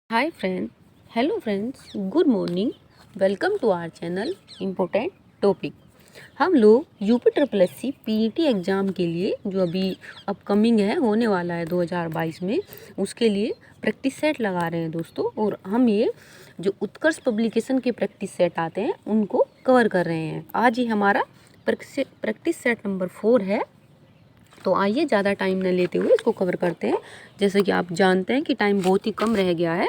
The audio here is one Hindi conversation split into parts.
Hi friend, hello friends, good morning. Welcome to our channel important topic. हम लोग UP triple S C PET exam के लिए जो अभी अपकमिंग है, होने वाला है 2022 में, उसके लिए प्रैक्टिस सेट लगा रहे हैं दोस्तों। और हम ये जो उत्कर्ष पब्लिकेशन के प्रैक्टिस सेट आते हैं उनको कवर कर रहे हैं। आज ही हमारा प्रैक्टिस सेट नंबर 4 है। तो आइए ज़्यादा टाइम न लेते हुए इसको कवर करते हैं। जैसे कि आप जानते हैं कि टाइम बहुत ही कम रह गया है,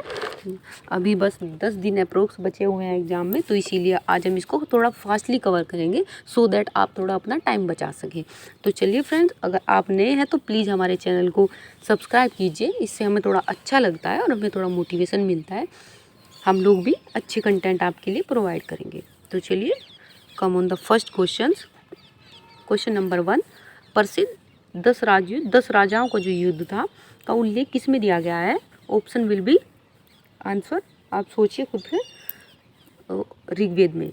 अभी बस 10 दिन अप्रोक्स बचे हुए हैं एग्ज़ाम में, तो इसीलिए आज हम इसको थोड़ा फास्टली कवर करेंगे सो दैट आप थोड़ा अपना टाइम बचा सकें। तो चलिए फ्रेंड्स, अगर आप नए हैं तो प्लीज़ हमारे चैनल को सब्सक्राइब कीजिए, इससे हमें थोड़ा अच्छा लगता है और हमें थोड़ा मोटिवेशन मिलता है। हम लोग भी अच्छे कंटेंट आपके लिए प्रोवाइड करेंगे। तो चलिए, come on the first question number 1। प्रसिद्ध 10 राजाओं का जो युद्ध था का उल्लेख किस में दिया गया है? ऑप्शन विल बी आंसर, आप सोचिए खुद से। ऋग्वेद में।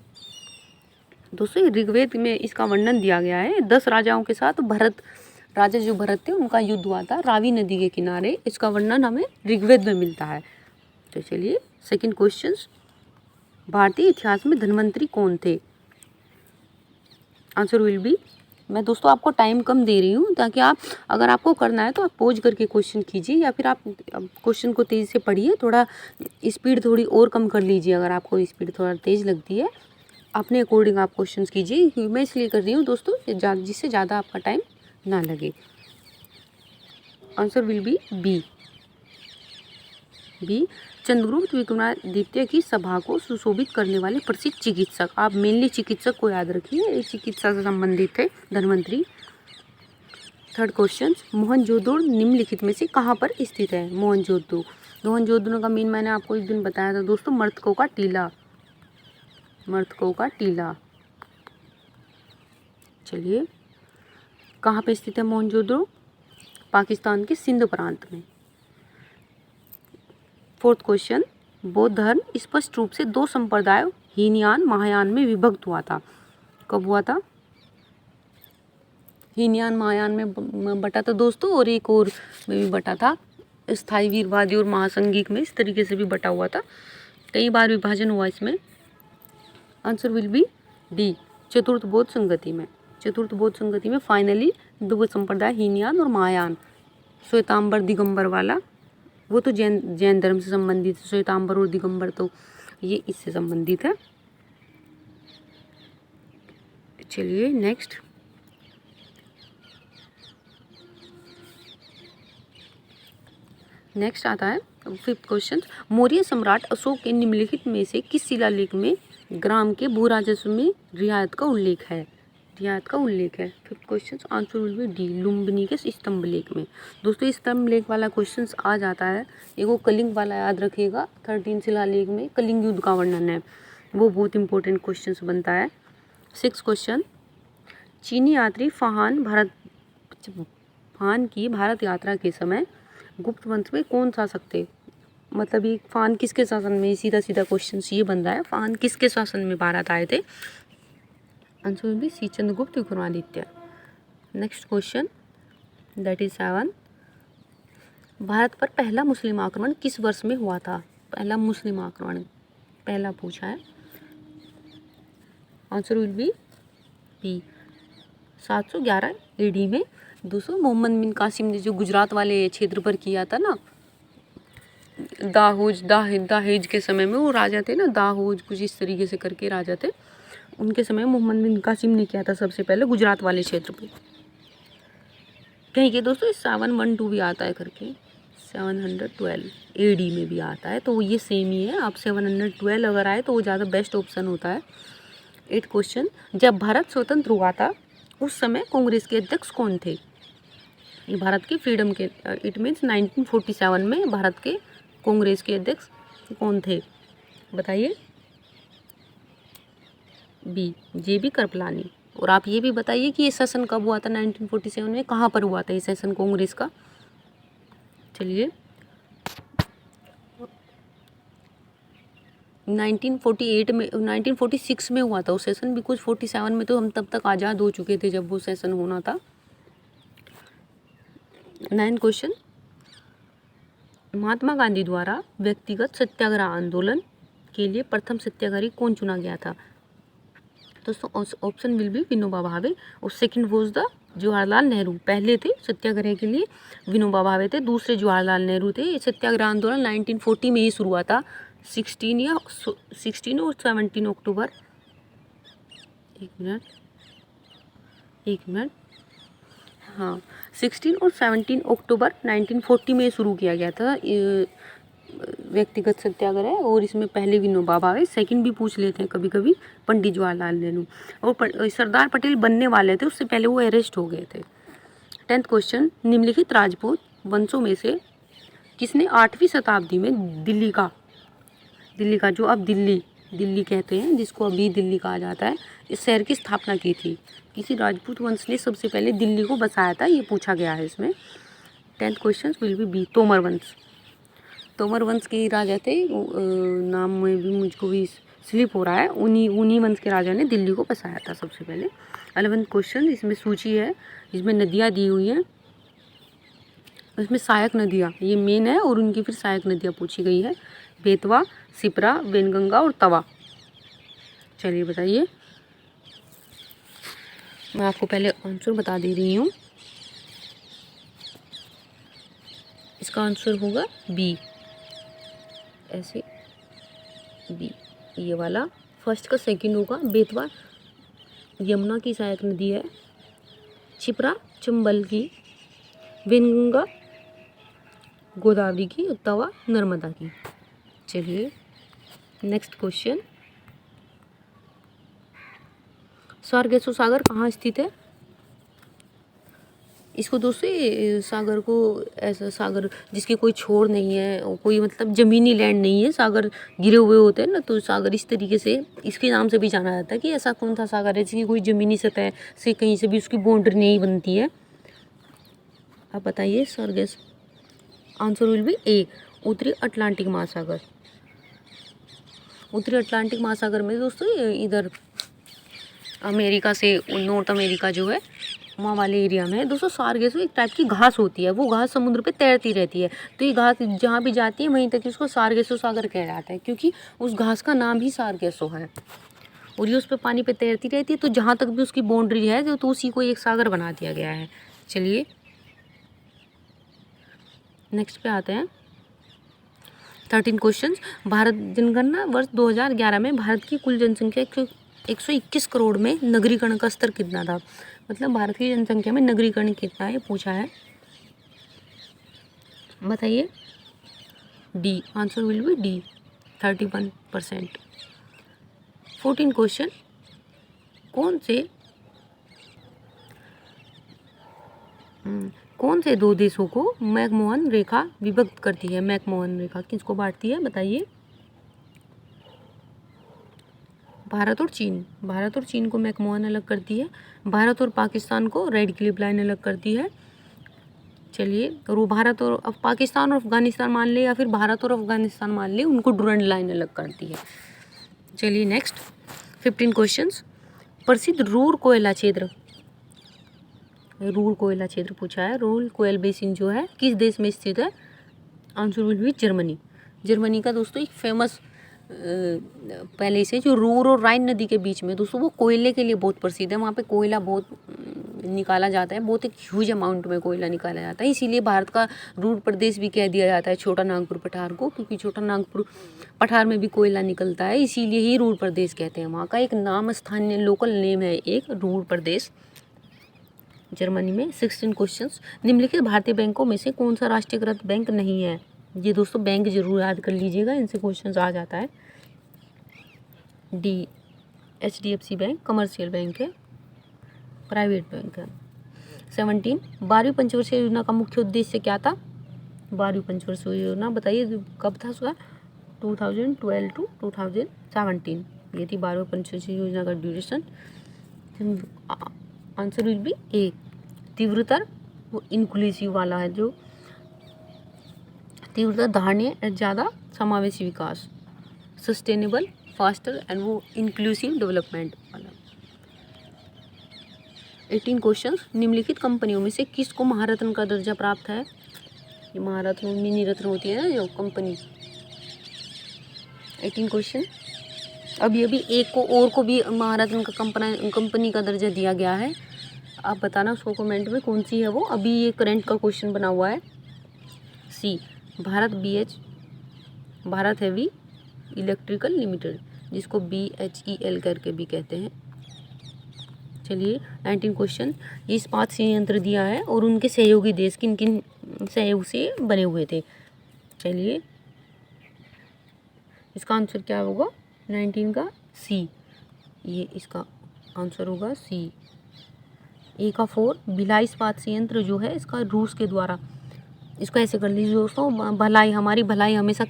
दोस्तों, ऋग्वेद में इसका वर्णन दिया गया है। 10 राजाओं के साथ राजा जो भरत थे उनका युद्ध हुआ था रावी नदी के किनारे। इसका वर्णन हमें ऋग्वेद में मिलता है। तो चलिए, सेकंड क्वेश्चन। भारतीय इतिहास में धन्वंतरी कौन थे? आंसर विल बी, मैं दोस्तों आपको टाइम कम दे रही हूँ ताकि आप, अगर आपको करना है तो आप पॉज करके क्वेश्चन कीजिए, या फिर आप क्वेश्चन को तेज़ी से पढ़िए। थोड़ा स्पीड थोड़ी और कम कर लीजिए अगर आपको स्पीड थोड़ा तेज़ लगती है। अपने अकॉर्डिंग आप क्वेश्चन कीजिए। मैं इसलिए कर रही हूँ दोस्तों जिससे ज़्यादा आपका टाइम ना लगे। Answer will be B. Chandragupta Vikramaditya की सभा को सुशोभित करने वाले प्रसिद्ध चिकित्सक, आप मेनली चिकित्सक को याद रखिए, इस चिकित्सा से संबंधित थे धन्वंतरी। थर्ड क्वेश्चन, मोहनजोदड़ो निम्नलिखित में से कहाँ पर स्थित है? मोहनजोदड़ो का मीन मैंने आपको एक दिन बताया था दोस्तों, मृतकों का टीला। चलिए, कहाँ पे स्थित है मोहनजोदड़ो? पाकिस्तान के सिंध प्रांत में। फोर्थ क्वेश्चन, बौद्ध धर्म स्पष्ट रूप से 2 संप्रदायों हीनयान महायान में विभक्त हुआ था। कब हुआ था? हीनयान महायान में बटा था दोस्तों, और एक और में भी बटा था, स्थायी वीरवादी और महासंघिक में, इस तरीके से भी बटा हुआ था। कई बार विभाजन हुआ इसमें। आंसर विल बी डी, चतुर्थ बौद्ध संगति में फाइनली 2 संप्रदाय हीनयान और महायान, श्वेतांबर दिगंबर वाला, वो तो जैन धर्म से संबंधित है। श्वेतांबर और दिगंबर तो ये इससे संबंधित है। चलिए नेक्स्ट आता है फिफ्थ क्वेश्चन। मौर्य सम्राट अशोक के निम्नलिखित में से किस शिलालेख में ग्राम के भू राजस्व में रियायत का उल्लेख है? Fifth question answer will be D, Lumbini के स्तंभ लेख में। दोस्तों, स्तंभ लेख वाला क्वेश्चन आ जाता है, एगो कलिंग वाला याद रखिएगा। 13 शिलालेख में कलिंग युद्ध का वर्णन है, वो बहुत इंपॉर्टेंट क्वेश्चन बनता है। सिक्स क्वेश्चन, चीनी यात्री फाहान की भारत यात्रा के समय गुप्त वंश में कौन शासक थे? मतलब ये फाहान किसके शासन में, सीधा क्वेश्चन ये बन रहा है, फाहान किसके शासन में भारत आए थे? Answer will be C, Chandragupta Vikramaditya. Next question, that is 7। Bharat पर पहला मुस्लिम आक्रमण किस वर्ष में हुआ था? पहला पूछा है। आंसर विल बी 711 एडी में। दोस्तों, मोहम्मद बिन कासिम ने जो गुजरात वाले क्षेत्र पर किया था ना, दाहेज के समय में, वो राजा थे ना, दाहोज कुछ इस तरीके से करके राजा थे, उनके समय मोहम्मद बिन कासिम ने किया था सबसे पहले गुजरात वाले क्षेत्र पे। कहीं के दोस्तों 712 भी आता है करके, 712 एडी में भी आता है, तो ये सेम ही है। आप 712 अगर आए तो वो ज़्यादा बेस्ट ऑप्शन होता है। 8 क्वेश्चन, जब भारत स्वतंत्र हुआ था उस समय कांग्रेस के अध्यक्ष कौन थे? ये भारत के फ्रीडम के, इट मीन्स 1947 में भारत के कांग्रेस के अध्यक्ष कौन थे? बताइए। B, JB Kripalani. और आप ये भी बताइए कि ये सेशन कब हुआ था 1947 में, कहाँ पर हुआ था ये सेशन कांग्रेस का? चलिए, 1948 में, 1946 में हुआ था वो सेशन, बिकॉज 47 में तो हम तब तक आज़ाद हो चुके थे जब वो सेशन होना था। 9 क्वेश्चन, महात्मा गांधी द्वारा व्यक्तिगत सत्याग्रह आंदोलन के लिए प्रथम सत्याग्रही कौन चुना गया था? दोस्तों option will be Vinoba Bhave और second was the Jawaharlal Nehru. पहले थे सत्याग्रह के लिए विनोबा भावे थे, दूसरे जवाहरलाल नेहरू थे। ये सत्याग्रह आंदोलन 1940 में ही शुरू हुआ था। 16 और 17 अक्टूबर, एक मिनट, हाँ 16 और 17 अक्टूबर 1940 में शुरू किया गया था व्यक्तिगत सत्याग्रह। और इसमें पहले विनोबा भावे, सेकंड भी पूछ लेते हैं कभी कभी पंडित जवाहरलाल नेहरू। और सरदार पटेल बनने वाले थे, उससे पहले वो अरेस्ट हो गए थे। 10th क्वेश्चन, निम्नलिखित राजपूत वंशों में से किसने 8वीं शताब्दी में दिल्ली का जो अब दिल्ली कहते हैं, जिसको अभी दिल्ली कहा जाता है, इस शहर की स्थापना की थी? किसी राजपूत वंश ने सबसे पहले दिल्ली को बसाया था, ये पूछा गया है इसमें। 10th question will be B, Tomar वंश। तोमर वंश के राजा थे, नाम में भी मुझको भी स्लिप हो रहा है। उन्हीं वंश के राजा ने दिल्ली को बसाया था सबसे पहले। 11th क्वेश्चन, इसमें सूची है, इसमें नदियाँ दी हुई हैं, इसमें सहायक नदियाँ ये मेन है और उनकी फिर सहायक नदियाँ पूछी गई है। बेतवा, सिपरा, वेनगंगा और तवा। चलिए बताइए, मैं आपको पहले आंसर बता दे रही हूँ। इसका आंसर होगा बी, ऐसे बी, ये वाला फर्स्ट का सेकंड होगा। बेतवा यमुना की सहायक नदी है, छिपरा चंबल की, वेनगंगा गोदावरी की और तवा नर्मदा की। चलिए नेक्स्ट क्वेश्चन, सारगेसो सागर कहाँ स्थित है? इसको दोस्तों सागर को ऐसा सागर जिसके कोई छोर नहीं है, कोई मतलब ज़मीनी लैंड नहीं है, सागर गिरे हुए होते हैं ना, तो सागर इस तरीके से इसके नाम से भी जाना जाता है कि ऐसा कौन सा सागर है जिसकी कोई ज़मीनी सतह से कहीं से भी उसकी बाउंड्री नहीं बनती है। आप बताइए सारगेस। आंसर विल बी ए, उत्तरी अटलांटिक महासागर। उत्तरी अटलांटिक महासागर में दोस्तों इधर अमेरिका से नॉर्थ अमेरिका जो है वहाँ वाले एरिया में है दोस्तों। सारगेसो एक टाइप की घास होती है, वो घास समुद्र पे तैरती रहती है, तो ये घास जहाँ भी जाती है वहीं तक उसको सारगेसो सागर कहा जाता है, क्योंकि उस घास का नाम ही सारगेसो है और ये उस पर पानी पे तैरती रहती है, तो जहाँ तक भी उसकी बाउंड्री है तो उसी को एक सागर बना दिया गया है। चलिए नेक्स्ट पे आते हैं। 13 क्वेश्चन, भारत जनगणना वर्ष 2011 में भारत की कुल जनसंख्या 121 करोड़ में नगरीकरण का स्तर कितना था? मतलब भारत की जनसंख्या में नगरीकरण कितना है, पूछा है, बताइए। D, answer will be D, 31%। 14 question, कौन से दो देशों को मैकमोहन रेखा विभक्त करती है? मैकमोहन रेखा किसको बांटती है, बताइए। भारत और चीन को मैकमोहन अलग करती है। भारत और पाकिस्तान को रेड क्लिफ लाइन अलग करती है। चलिए, और वो भारत और पाकिस्तान और अफगानिस्तान मान ले या फिर भारत और अफगानिस्तान मान ले, उनको डुरंड लाइन अलग करती है। चलिए नेक्स्ट 15 क्वेश्चंस, प्रसिद्ध रूर कोयला क्षेत्र पूछा है। रूर कोयल बेसिन जो है किस देश में स्थित है? आंसर विल बी जर्मनी का दोस्तों एक फेमस पहले से जो रूर और राइन नदी के बीच में दोस्तों वो कोयले के लिए बहुत प्रसिद्ध है। वहाँ पे कोयला बहुत निकाला जाता है, बहुत एक ह्यूज अमाउंट में कोयला निकाला जाता है, इसीलिए भारत का रूर प्रदेश भी कह दिया जाता है छोटा नागपुर पठार को, क्योंकि छोटा नागपुर पठार में भी कोयला निकलता है, इसीलिए ही रूर प्रदेश कहते हैं। वहाँ का एक नाम स्थानीय लोकल नेम है एक रूर प्रदेश, जर्मनी में। 16 क्वेश्चंस, निम्नलिखित भारतीय बैंकों में से कौन सा राष्ट्रीयकृत बैंक नहीं है? ये दोस्तों बैंक जरूर याद कर लीजिएगा, इनसे क्वेश्चंस आ जाता है। D, HDFC bank commercial bank है, प्राइवेट बैंक है। 17, 12वीं पंचवर्षीय योजना का मुख्य उद्देश्य क्या था? 12वीं पंचवर्षीय योजना बताइए कब था उसका? 2012 to 2017 ये थी 12वीं पंचवर्षीय योजना का ड्यूरेशन। आंसर विल बी ए, तीव्रतर वो इंक्लूसिव वाला है, जो तीव्रता धारणीय ज़्यादा समावेशी विकास, सस्टेनेबल फास्टर एंड वो इंक्लूसिव डेवलपमेंट वाला। 18 क्वेश्चन, निम्नलिखित कंपनियों में से किसको महारत्न का दर्जा प्राप्त है? ये महारत्न और मिनी रत्न होती है ना जो कंपनी। 18 क्वेश्चन। अब ये भी एक को और को भी महारत्न का कंपनी का दर्जा दिया गया है। आप बताना उसको कमेंट में कौन सी है वो। अभी ये करंट का क्वेश्चन बना हुआ है। C, Bharat BH, Bharat heavy electrical limited, जिसको BHEL करके भी कहते हैं। चलिए 19 क्वेश्चन। ये इस्पात संयंत्र दिया है और उनके सहयोगी देश किन किन सहयोग से बने हुए थे। चलिए इसका आंसर क्या होगा 19 का? सी। ये इसका आंसर होगा सी। ए का 4, भिलाई इस्पात संयंत्र जो है इसका रूस के द्वारा, इसको ऐसे कर लीजिए दोस्तों, भलाई, हमारी भलाई हमेशा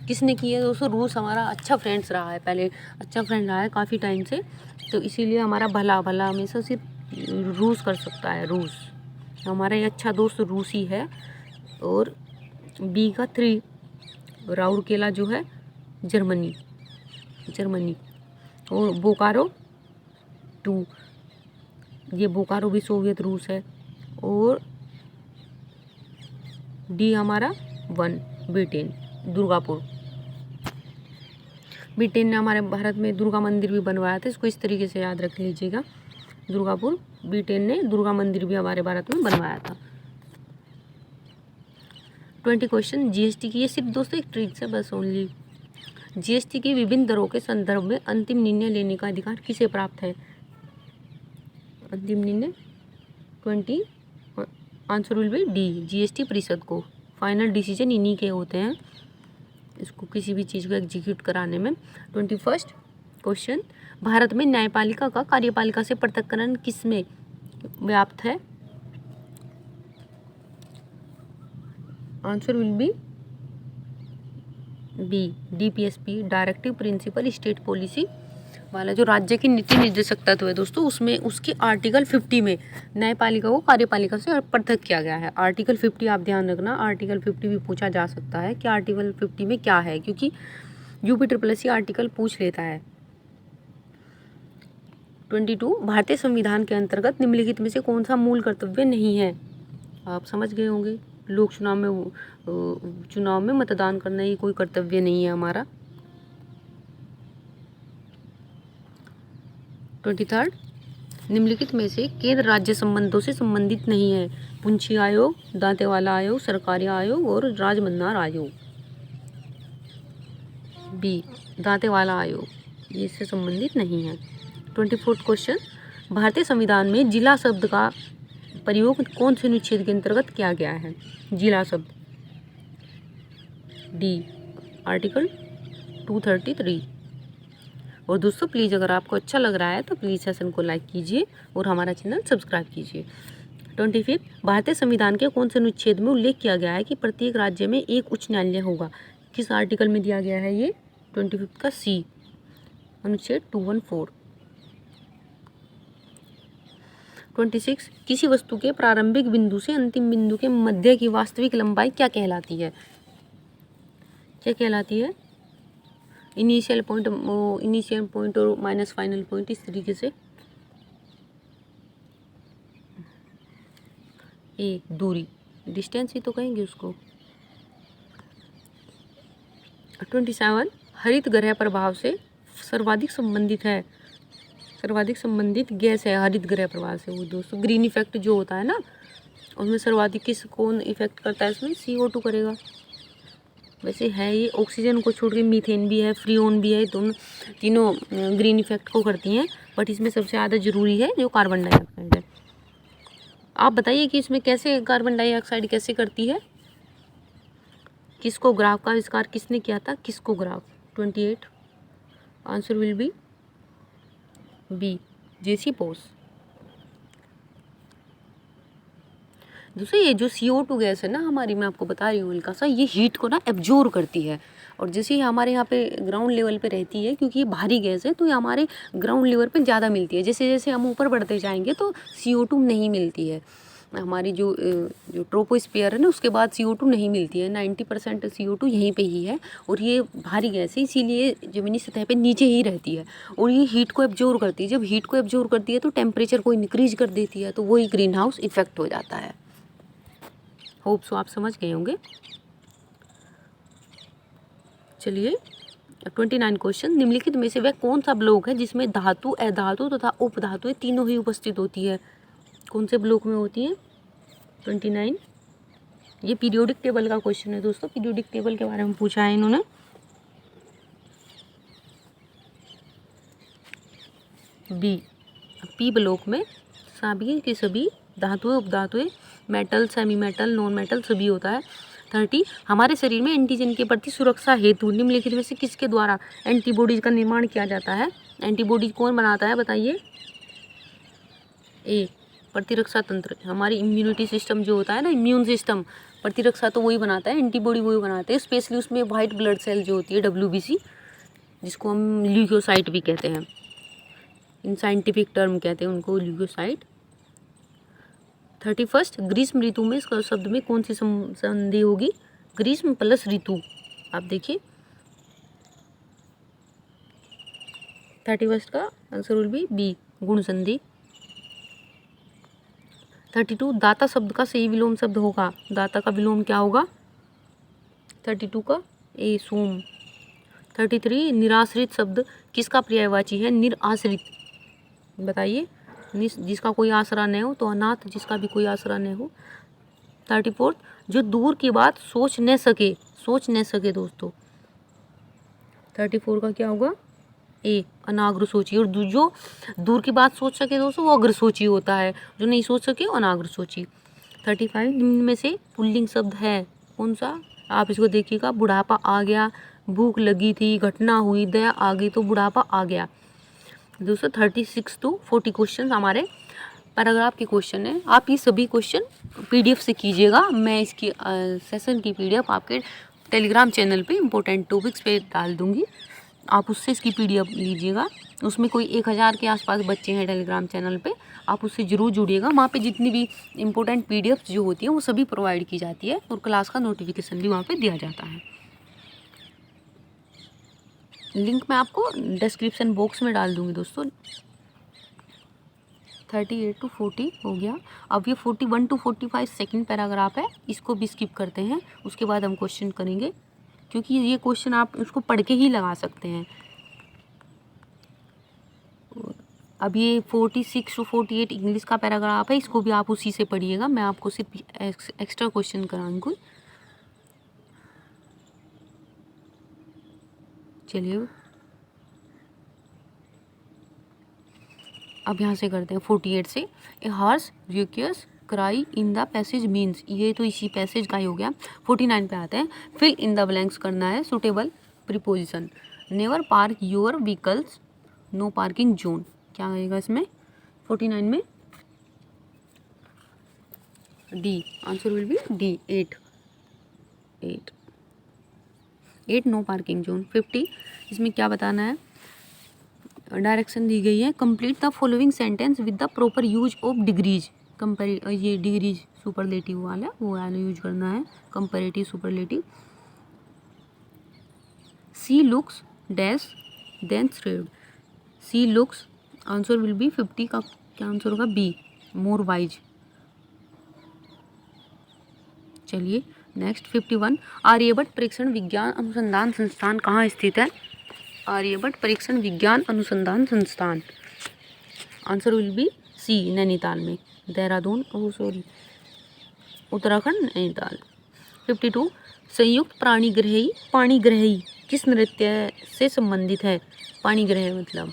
किसने की है दोस्तों? रूस हमारा अच्छा फ्रेंड्स रहा है, पहले अच्छा फ्रेंड रहा है काफ़ी टाइम से, तो इसीलिए हमारा भला हमेशा सिर्फ रूस कर सकता है। रूस हमारा ये अच्छा दोस्त रूसी है। और बी का 3, राउरकेला जो है जर्मनी। और बोकारो 2, ये बोकारो भी सोवियत रूस है। और डी हमारा 1, ब्रिटेन, दुर्गापुर। ब्रिटेन ने हमारे भारत में दुर्गा मंदिर भी बनवाया था, इसको इस तरीके से याद रख लीजिएगा। दुर्गापुर, ब्रिटेन ने दुर्गा मंदिर भी हमारे भारत में बनवाया था। 20 क्वेश्चन। जीएसटी की, ये सिर्फ दोस्तों एक ट्रिक्स है बस ओनली। जीएसटी की विभिन्न दरों के संदर्भ में अंतिम निर्णय लेने का अधिकार किसे प्राप्त है? अंतिम निर्णय 20, answer will be D, GST परिषद को। फाइनल डिसीजन इन्हीं के होते हैं इसको किसी भी चीज़ को एग्जीक्यूट कराने में। 21 क्वेश्चन। भारत में न्यायपालिका का कार्यपालिका से पृथक्करण किस में व्याप्त है? Answer will be B, DPSP, directive principle state policy वाला जो राज्य की नीति निर्देशक तत्व है दोस्तों, उसमें उसकी आर्टिकल 50 में न्यायपालिका को कार्यपालिका से पृथक किया गया है। आर्टिकल 50 आप ध्यान रखना, आर्टिकल 50 भी पूछा जा सकता है कि आर्टिकल 50 में क्या है, क्योंकि UPSSC आर्टिकल पूछ लेता है। 22, भारतीय संविधान के अंतर्गत निम्नलिखित में से कौन सा मूल कर्तव्य नहीं है? आप समझ गए होंगे, लोक चुनाव में मतदान करना ये कोई कर्तव्य नहीं है हमारा। 23, निम्नलिखित में से केंद्र राज्य संबंधों से संबंधित नहीं है? पुंछी आयोग, दांतेवाला आयोग, सरकारी आयोग और राजमन्नार आयोग। बी, दांतेवाला आयोग, ये इससे संबंधित नहीं है। 24 क्वेश्चन। भारतीय संविधान में जिला शब्द का प्रयोग कौन से अनुच्छेद के अंतर्गत किया गया है? जिला शब्द, डी, आर्टिकल 233। और दोस्तों प्लीज़ अगर आपको अच्छा लग रहा है तो प्लीज़ सेशन को लाइक कीजिए और हमारा चैनल सब्सक्राइब कीजिए। 25, भारतीय संविधान के कौन से अनुच्छेद में उल्लेख किया गया है कि प्रत्येक राज्य में एक उच्च न्यायालय होगा? किस आर्टिकल में दिया गया है ये? 25 का सी, अनुच्छेद 214। 26, किसी वस्तु के प्रारंभिक बिंदु से अंतिम बिंदु के मध्य की वास्तविक लंबाई क्या कहलाती है? क्या कहलाती है? इनिशियल पॉइंट और माइनस फाइनल पॉइंट, इस तरीके से। ए, दूरी, डिस्टेंस ही तो कहेंगे उसको। 27, हरित गृह प्रभाव से सर्वाधिक संबंधित गैस है हरित गृह प्रभाव से, वो दोस्तों ग्रीन इफेक्ट जो होता है ना, उसमें सर्वाधिक कौन इफेक्ट करता है? इसमें CO2 करेगा। वैसे है ये ऑक्सीजन को छोड़ के मीथेन भी है, फ्रीओन भी है, दोनों तीनों ग्रीन इफेक्ट को करती हैं, बट इसमें सबसे ज़्यादा ज़रूरी है जो कार्बन डाइऑक्साइड है। आप बताइए कि इसमें कैसे कार्बन डाइऑक्साइड कैसे करती है? किसको ग्राफ का आविष्कार किसने किया था? Crescograph? 28, answer will be B, JC Bose. दूसरा ये जो CO2 गैस है ना हमारी, मैं आपको बता रही हूँ हल्का सा, ये हीट को ना एब्जॉर्ब करती है, और जैसे हमारे यहाँ पे ग्राउंड लेवल पे रहती है, क्योंकि ये भारी गैस है तो ये हमारे ग्राउंड लेवल पे ज़्यादा मिलती है। जैसे जैसे हम ऊपर बढ़ते जाएंगे तो CO2 नहीं मिलती है। हमारी जो ट्रोपोस्फीयर है ना, उसके बाद CO2 नहीं मिलती है। 90% CO2 यहीं पे ही है, और ये भारी गैस है, इसीलिए ज़मीनी सतह पे नीचे ही रहती है, और ये हीट को एब्जॉर्ब करती है। जब हीट को एब्जॉर्ब करती है तो टेम्परेचर को इंक्रीज कर देती है, तो वही ग्रीन हाउस इफेक्ट हो जाता है। होप सो आप समझ गए होंगे। चलिए 29 क्वेश्चन, निम्नलिखित में से वह कौन सा ब्लॉक है जिसमें धातु, अधातु तथा उपधातुएं तीनों ही उपस्थित होती है? कौन से ब्लॉक में होती है? 29। ये पीरियोडिक टेबल का क्वेश्चन है दोस्तों, पीरियोडिक टेबल के बारे में पूछा है इन्होंने। बी, पी ब्लॉक में सभी के सभी धातुएं, उपधातुएं, metal, semi metal, non metal सभी होता है। 30, हमारे शरीर में एंटीजन के प्रति सुरक्षा हेतु निम्नलिखित में से किसके द्वारा एंटीबॉडीज का निर्माण किया जाता है? एंटीबॉडीज कौन बनाता है बताइए? ए, प्रतिरक्षा तंत्र, हमारी इम्यूनिटी सिस्टम जो होता है ना, इम्यून सिस्टम, प्रतिरक्षा तो वही बनाता है, एंटीबॉडी वही बनाते हैं। स्पेशली उसमें वाइट ब्लड सेल जो होती है WBC, जिसको हम ल्यूकोसाइट भी कहते हैं, इन साइंटिफिक टर्म कहते हैं उनको ल्यूकोसाइट। 31, ग्रीष्म ऋतु में इस शब्द में कौन सी संधि होगी? ग्रीष्म प्लस ऋतु। आप देखिए 31 का आंसर विल बी बी, गुण संधि। 32, दाता शब्द का सही विलोम शब्द होगा, दाता का विलोम क्या होगा? 32 का ए, सोम। 33, निराश्रित शब्द किसका पर्यायवाची है? निराश्रित, बताइए। जिसका कोई आसरा न हो तो अनाथ, जिसका भी कोई आसरा न हो। 34, जो दूर की बात सोच न सके दोस्तों। 34 का क्या होगा? ए, अनाग्र सोची। और जो दूर की बात सोच सके दोस्तों वो अग्र सोची होता है, जो नहीं सोच सके अनाग्र सोची। 35, निम्न में से पुल्लिंग शब्द है कौन सा? आप इसको देखिएगा, बुढ़ापा आ गया, भूख लगी थी, घटना हुई, दया आ गई, तो बुढ़ापा आ गया दोस्तों। 36 to 40 क्वेश्चन हमारे पैराग्राफ के क्वेश्चन है। आप ये सभी क्वेश्चन PDF से कीजिएगा, मैं इसकी सेशन की PDF आपके टेलीग्राम चैनल पे इम्पोर्टेंट टॉपिक्स पे डाल दूंगी, आप उससे इसकी PDF लीजिएगा। उसमें कोई 1000 के आसपास बच्चे हैं टेलीग्राम चैनल पे, आप उससे ज़रूर जुड़िएगा। वहाँ पे जितनी भी इम्पोर्टेंट PDF जो होती हैं वो सभी प्रोवाइड की जाती है और क्लास का नोटिफिकेशन भी वहाँ पे दिया जाता है। लिंक मैं आपको डिस्क्रिप्शन बॉक्स में डाल दूँगी दोस्तों। 38 to 40 हो गया। अब ये 41 to 45 सेकेंड पैराग्राफ है, इसको भी स्किप करते हैं, उसके बाद हम क्वेश्चन करेंगे, क्योंकि ये क्वेश्चन आप उसको पढ़ के ही लगा सकते हैं। अब ये 46 to 48 इंग्लिश का पैराग्राफ है, इसको भी आप उसी से पढ़िएगा, मैं आपको सिर्फ एक्स्ट्रा क्वेश्चन कराऊंगी। चलिए अब यहाँ से करते हैं 48 से। A hoarse request cry in the passage means, ये तो इसी पैसेज का ही हो गया। 49 पे आते हैं, फिल इन द ब्लैंक्स करना है suitable preposition. Never park your vehicles, no parking zone, क्या आएगा इसमें 49 में? D, answer will be D, 8 no parking zone. 50, इसमें क्या बताना है? डायरेक्शन दी गई है, complete the following sentence with the proper use of degrees. ये डिग्रीज सुपरलेटिव वाला वो वाला यूज करना है, comparative superlative. She looks dash than thread, she looks, answer will be 50 का क्या आंसर होगा? B, more wise. चलिए नेक्स्ट 51, आर्यभट्ट परीक्षण विज्ञान अनुसंधान संस्थान कहाँ स्थित है? आर्यभट्ट परीक्षण विज्ञान अनुसंधान संस्थान, answer will be C, Nainital में, देहरादून, उत्तराखंड, नैनीताल। 52, संयुक्त प्राणीग्रही पाणीग्रही किस नृत्य से संबंधित है? पाणीग्रह मतलब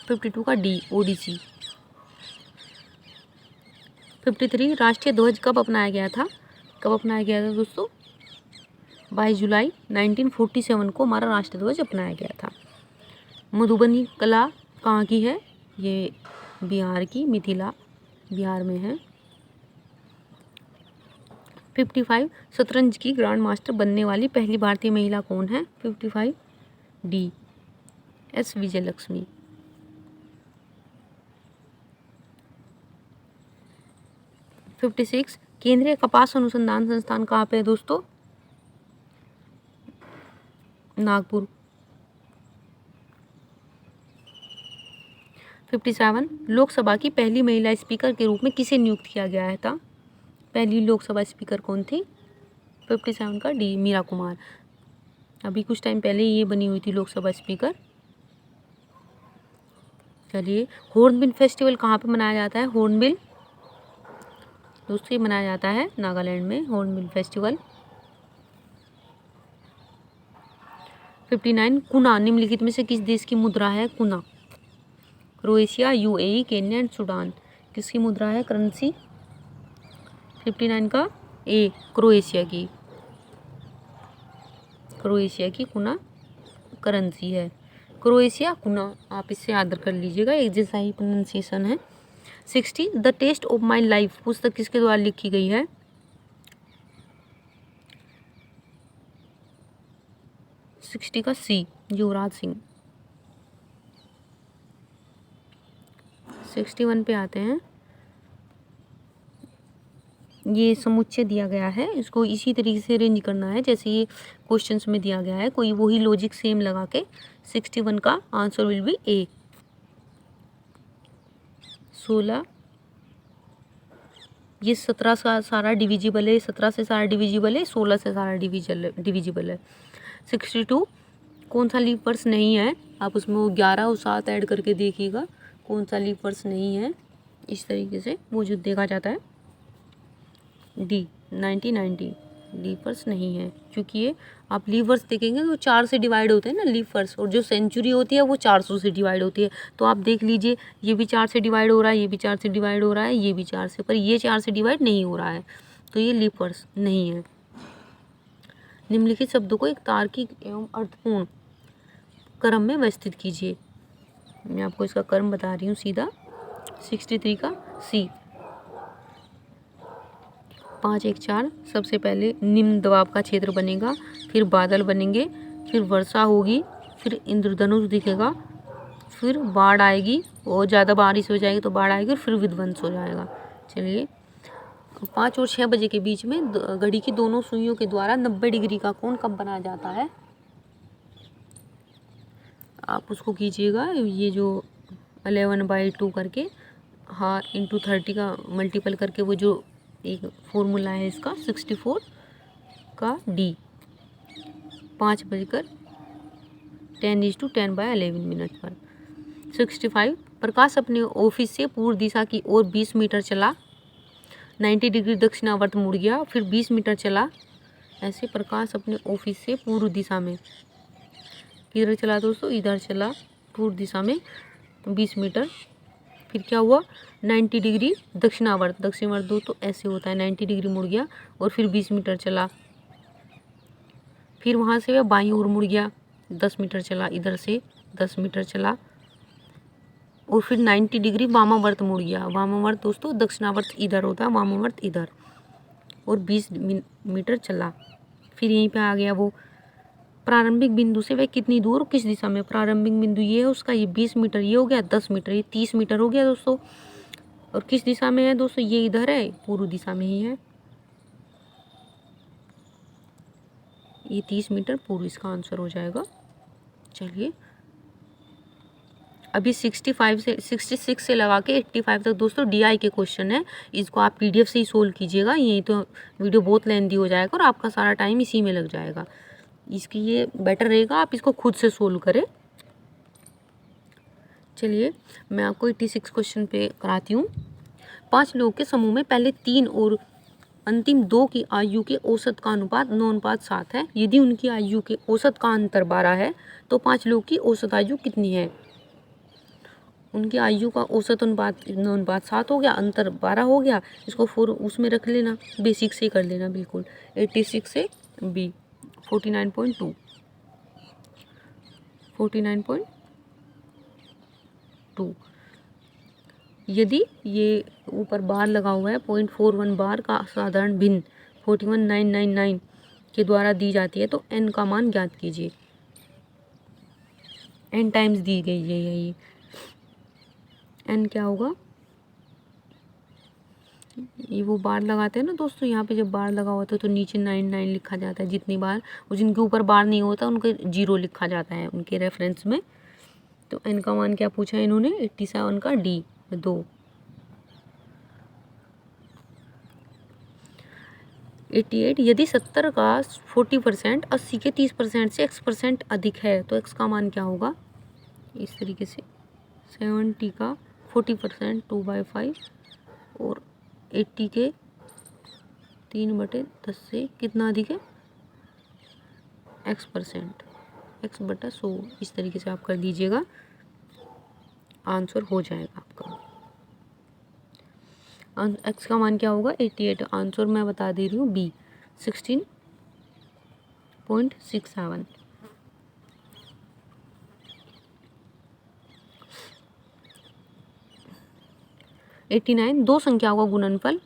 52 का डी, ओडिसी। 53, राष्ट्रीय ध्वज कब अपनाया गया था? कब अपनाया गया था दोस्तों? 22 जुलाई 1947 को हमारा राष्ट्रीय ध्वज अपनाया गया था। मधुबनी कला कहाँ की है? ये बिहार की, मिथिला बिहार में है। 55, शतरंज की ग्रैंड मास्टर बनने वाली पहली भारतीय महिला कौन है? 55 डी, एस विजयलक्ष्मी। 56, केंद्रीय कपास अनुसंधान संस्थान कहाँ पे है दोस्तों? नागपुर। 57, लोकसभा की पहली महिला स्पीकर के रूप में किसे नियुक्त किया गया था? पहली लोकसभा स्पीकर कौन थी? 57 का डी, मीरा कुमार। अभी कुछ टाइम पहले ये बनी हुई थी लोकसभा स्पीकर। चलिए, हॉर्नबिल फेस्टिवल कहाँ पे मनाया जाता है? हॉर्नबिल दोस्तों ये मनाया जाता है नागालैंड में, हॉर्नबिल फेस्टिवल। 59 कुना निम्नलिखित में से किस देश की मुद्रा है? कुना, Croatia, UAE, Kenya and Sudan. किसकी मुद्रा है? करेंसी। 59 का ए, क्रोएशिया की। क्रोएशिया की कुना करेंसी है। क्रोएशिया कुना, आप इससे याद कर लीजिएगा, एक जैसा ही प्रोनाउंसिएशन है। 60 the test of my life पुस्तक किसके द्वारा लिखी गई है? 60 का सी, युवराज सिंह। 61 पे आते हैं। ये समुच्चय दिया गया है, इसको इसी तरीके से अरेंज करना है जैसे ये क्वेश्चंस में दिया गया है, कोई वही लॉजिक सेम लगा के। 61 का आंसर विल बी ए। 16 ये 17 का सारा डिविजिबल है, 17 से सारा डिविजिबल है, 16 से सारा डिविजिबल है। 62 कौन सा लीप वर्ष नहीं है? आप उसमें वो 11 और 7 ऐड करके देखिएगा कौन सा लीप वर्ष नहीं है। इस तरीके से वो जो देखा जाता है डी 1990 लीप वर्ष नहीं है, क्योंकि ये आप लीप वर्ष देखेंगे तो 4 से डिवाइड होते हैं ना लीप वर्ष, और जो सेंचुरी होती है वो 400 से डिवाइड होती है। तो आप देख लीजिए ये भी 4 से डिवाइड हो रहा है, ये भी 4 से डिवाइड हो रहा है, ये भी 4 से, पर ये 4 से डिवाइड नहीं हो रहा है, तो ये लीप वर्ष नहीं है। निम्नलिखित शब्दों को एक तार्किक एवं अर्थपूर्ण क्रम में व्यवस्थित कीजिए। मैं आपको इसका क्रम बता रही हूँ सीधा। 63 का सी, 5 1 4 सबसे पहले निम्न दबाव का क्षेत्र बनेगा, फिर बादल बनेंगे, फिर वर्षा होगी, फिर इंद्रधनुष दिखेगा, फिर बाढ़ आएगी और ज़्यादा बारिश हो जाएगी तो बाढ़ आएगी और फिर विध्वंस हो जाएगा। चलिए, 5 और 6 बजे के बीच में घड़ी की दोनों सुइयों के द्वारा 90 डिग्री का कोण कब बनाया जाता है? आप उसको कीजिएगा, ये जो 11/2 करके, हाँ, इंटू 30 का मल्टीपल करके, वो जो एक फॉर्मूला है इसका 64 का डी, 5:10:10/11 पर। 65 प्रकाश अपने ऑफिस से पूर्व दिशा की ओर 20 मीटर चला, 90 डिग्री दक्षिणावर्त मुड़ गया, फिर 20 मीटर चला। ऐसे प्रकाश अपने ऑफिस से पूर्व दिशा में किधर चला दोस्तों? इधर चला, पूर्व दिशा में 20 मीटर, फिर क्या हुआ? 90 डिग्री दक्षिणावर्त, दक्षिणावर्त दो तो ऐसे होता है, 90 डिग्री मुड़ गया और फिर 20 मीटर चला, फिर वहाँ से वह बाईं ओर मुड़ गया, 10 मीटर चला, इधर से 10 मीटर चला और फिर 90 डिग्री वामावर्त मुड़ गया। वामावर्त दोस्तों दक्षिणावर्त इधर होता है, वामावर्त इधर, और 20 मीटर चला, फिर यहीं पे आ गया वो। प्रारंभिक बिंदु से वह कितनी दूर, किस दिशा में? प्रारंभिक बिंदु ये है उसका, ये 20 मीटर, ये हो गया 10 मीटर, ये 30 मीटर हो गया दोस्तों। और किस दिशा में है दोस्तों? ये इधर है, पूर्व दिशा में ही है, ये 30 मीटर पूर्व इसका आंसर हो जाएगा। चलिए, अभी 66 से लगा के 85 तक दोस्तों DI के क्वेश्चन है, इसको आप PDF से ही सोल्व कीजिएगा, यही तो वीडियो बहुत लेंथी हो जाएगा और आपका सारा टाइम इसी में लग जाएगा। इसकी ये बेटर रहेगा आप इसको खुद से सोल्व करें। चलिए, मैं आपको 86 क्वेश्चन पे कराती हूँ। 5 लोगों के समूह में पहले 3 और अंतिम 2 की आयु के औसत का अनुपात 9:7 है। यदि उनकी आयु के औसत का अंतर 12 है तो 5 लोगों की औसत आयु कितनी है? उनकी आयु का औसत अनुपात 9:7 हो गया, अंतर 12 हो गया, इसको 4 उसमें रख लेना, बेसिक से कर लेना बिल्कुल। 86 से बी 49.2 49.2। यदि ये ऊपर बार लगा हुआ है 0.41 बार का साधारण भिन्न 41,999 के द्वारा दी जाती है तो n का मान ज्ञात कीजिए। n टाइम्स दी गई है यही, n क्या होगा? ये वो बार लगाते हैं ना दोस्तों, यहाँ पे जब बार लगा होता है तो नीचे 99 लिखा जाता है जितनी बार, और जिनके ऊपर बार नहीं होता उनके 0 लिखा जाता है उनके रेफरेंस में। तो n का मान क्या पूछा है इन्होंने? 87 का D 2। 88 यदि 70 का 40%, 80 के 30% से x% अधिक है तो x का मान क्या होगा? इस तरीके से 70 का 40% 2/5 और 80 के 3/10 से कितना अधिक है? x%, x/100। इस तरीके से आप कर दीजिएगा, आंसर हो जाएगा आपका। x का मान क्या होगा? 88। आंसर मैं बता दे रही हूँ बी 16.67। 89 दो संख्याओं का गुणनफल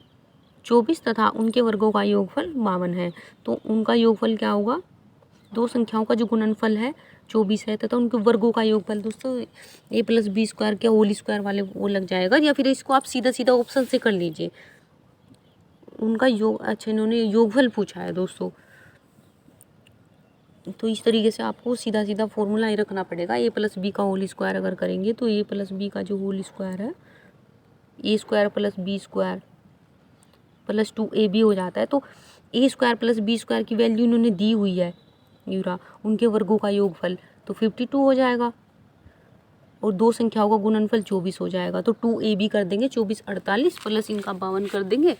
24 तथा उनके वर्गों का योगफल 52 है, तो उनका योगफल क्या होगा? दो संख्याओं का जो गुणनफल है 24 है तथा उनके वर्गों का योगफल दोस्तों a+b² क्या होल स्क्वायर वाले वो लग जाएगा, या फिर इसको आप सीधा सीधा ऑप्शन से कर लीजिए। उनका योग, अच्छा इन्होंने योगफल पूछा है दोस्तों, तो इस तरीके से आपको सीधा सीधा फॉर्मूला ही रखना पड़ेगा। a+b का होल स्क्वायर अगर करेंगे तो a+b का जो होल स्क्वायर है a² + b² + 2ab हो जाता है। तो a² + b² की वैल्यू इन्होंने दी हुई है यूरा, उनके वर्गों का योगफल तो 52 हो जाएगा और दो संख्याओं का गुणनफल 24 हो जाएगा। तो 2ab कर देंगे, 24 48 प्लस इनका 52 कर देंगे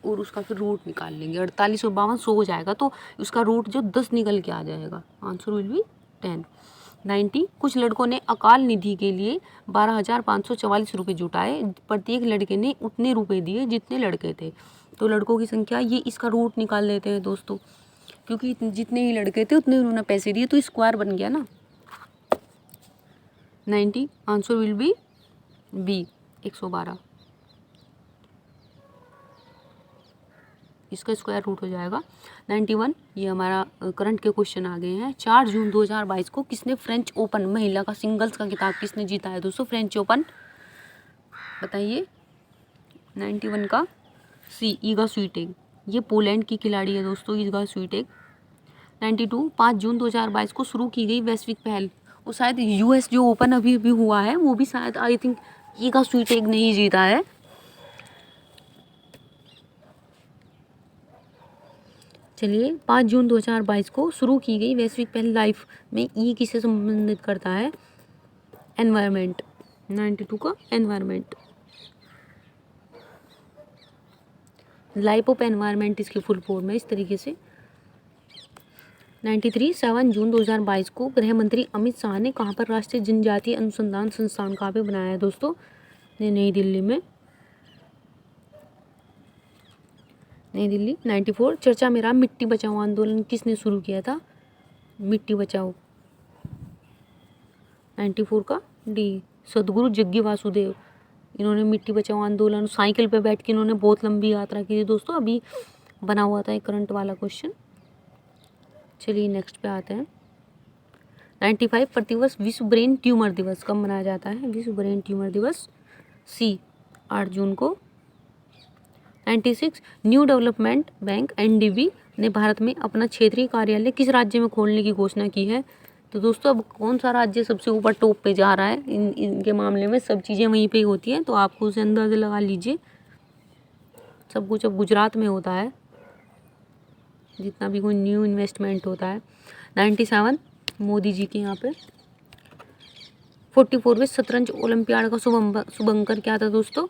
और उसका फिर रूट निकाल लेंगे। 48 और 52 100 हो जाएगा, तो उसका रूट जो 10 निकल के आ जाएगा। Answer will B 10। 90 कुछ लड़कों ने अकाल निधि के लिए 12,544 रुपये जुटाए, प्रत्येक लड़के ने उतने रुपए दिए जितने लड़के थे। तो लड़कों की संख्या, ये इसका रूट निकाल लेते हैं दोस्तों, क्योंकि जितने ही लड़के थे उतने उन्होंने पैसे दिए, तो स्क्वायर बन गया ना 90। Answer will be B 112। इसका स्क्वायर रूट हो जाएगा 91। ये हमारा करंट के क्वेश्चन आ गए हैं। 4 जून 2022 को किसने फ्रेंच ओपन महिला का सिंगल्स का खिताब किसने जीता है दोस्तों? फ्रेंच ओपन बताइए। 91 का सी ईगा स्वीटेक, ये पोलैंड की खिलाड़ी है दोस्तों, ईगा स्वीटेक। 92 5 जून 2022 को शुरू की गई वैश्विक पहल, वो शायद यूएस जो ओपन अभी भी हुआ है वो भी शायद आई थिंक ईगा स्वीटेक ने ही जीता है। चलिए 5 जून 2022 को शुरू की गई वैश्विक पहल लाइफ में ई किससे संबंधित करता है? एनवायरनमेंट। 92 का एनवायरनमेंट, लाइफ ऑफ एनवायरनमेंट इसकी फुल फॉर्म है इस तरीके से। 93 7 जून 2022 को गृह मंत्री अमित शाह ने कहाँ पर राष्ट्रीय जनजातीय अनुसंधान संस्थान कहाँ पे बनाया है दोस्तों? नई दिल्ली में, नई दिल्ली। 94 चर्चा में रहा मिट्टी बचाओ आंदोलन किसने शुरू किया था? मिट्टी बचाओ। 94 का डी सदगुरु जग्गी वासुदेव, इन्होंने मिट्टी बचाओ आंदोलन साइकिल पे बैठ के इन्होंने बहुत लंबी यात्रा की थी दोस्तों, अभी बना हुआ था एक करंट वाला क्वेश्चन। चलिए नेक्स्ट पे आते हैं। 95 प्रतिवर्ष विश्व ब्रेन ट्यूमर दिवस कब मनाया जाता है? विश्व ब्रेन ट्यूमर दिवस सी 8 जून को। 96 न्यू डेवलपमेंट बैंक एनडीबी ने भारत में अपना क्षेत्रीय कार्यालय किस राज्य में खोलने की घोषणा की है? तो दोस्तों अब कौन सा राज्य सबसे ऊपर टॉप पे जा रहा है इनके मामले में, सब चीज़ें वहीं पे ही होती हैं, तो आपको उसे अंदाज़ा लगा लीजिए। सब कुछ अब गुजरात में होता है, जितना भी कोई न्यू इन्वेस्टमेंट होता है। 97 मोदी जी के यहाँ पे। 44वें शतरंज ओलंपियाड का शुभंकर क्या था दोस्तों?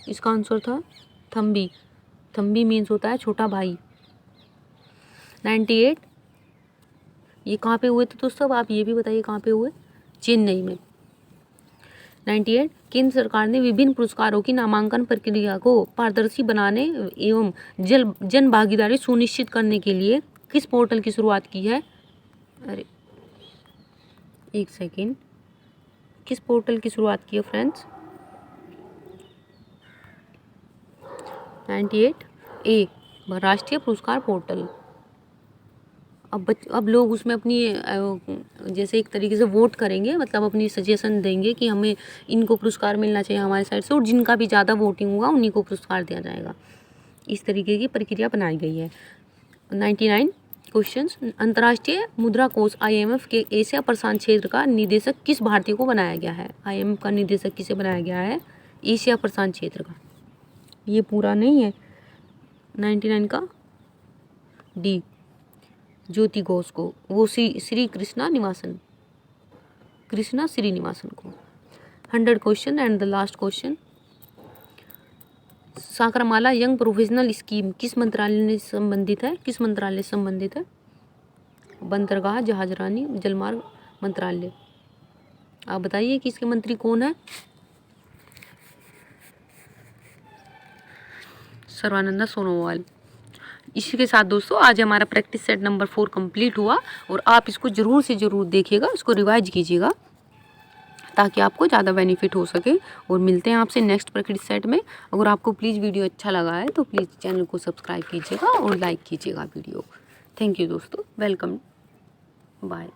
इसका आंसर था थम्बी। थम्बी मीन्स होता है छोटा भाई। 98 ये कहाँ पे हुए थे दोस्तों? अब आप ये भी बताइए कहाँ पे हुए? चेन्नई में। 98 केंद्र सरकार ने विभिन्न पुरस्कारों की नामांकन प्रक्रिया को पारदर्शी बनाने एवं जन भागीदारी सुनिश्चित करने के लिए किस पोर्टल की शुरुआत की है? अरे एक सेकेंड, किस पोर्टल की शुरुआत की है फ्रेंड्स? 98 ए राष्ट्रीय पुरस्कार पोर्टल। अब लोग उसमें अपनी जैसे एक तरीके से वोट करेंगे, मतलब अपनी सजेशन देंगे कि हमें इनको पुरस्कार मिलना चाहिए हमारे साइड से, और जिनका भी ज़्यादा वोटिंग होगा उन्हीं को पुरस्कार दिया जाएगा। इस तरीके की प्रक्रिया बनाई गई है। 99 क्वेश्चंस अंतर्राष्ट्रीय मुद्रा कोष IMF के एशिया प्रशांत क्षेत्र का निदेशक किस भारतीय को बनाया गया है? IMF का निदेशक किसे बनाया गया है? एशिया प्रशांत क्षेत्र का। ये पूरा नहीं है, 99 का डी, ज्योति घोष को, वो श्री कृष्णा श्रीनिवासन को। 100 question and the last question. Sagarmala young professional scheme किस मंत्रालय से संबंधित है? बंदरगाह, जहाजरानी, जलमार्ग मंत्रालय। आप बताइए कि इसके मंत्री कौन है? सर्बानंद सोनोवाल। इसी के साथ दोस्तों आज हमारा प्रैक्टिस सेट नंबर 4 कंप्लीट हुआ और आप इसको ज़रूर से ज़रूर देखिएगा, इसको रिवाइज कीजिएगा ताकि आपको ज़्यादा बेनिफिट हो सके। और मिलते हैं आपसे नेक्स्ट प्रैक्टिस सेट में। अगर आपको प्लीज़ वीडियो अच्छा लगा है तो प्लीज़ चैनल को सब्सक्राइब कीजिएगा और लाइक कीजिएगा वीडियो। थैंक यू दोस्तों, वेलकम, बाय।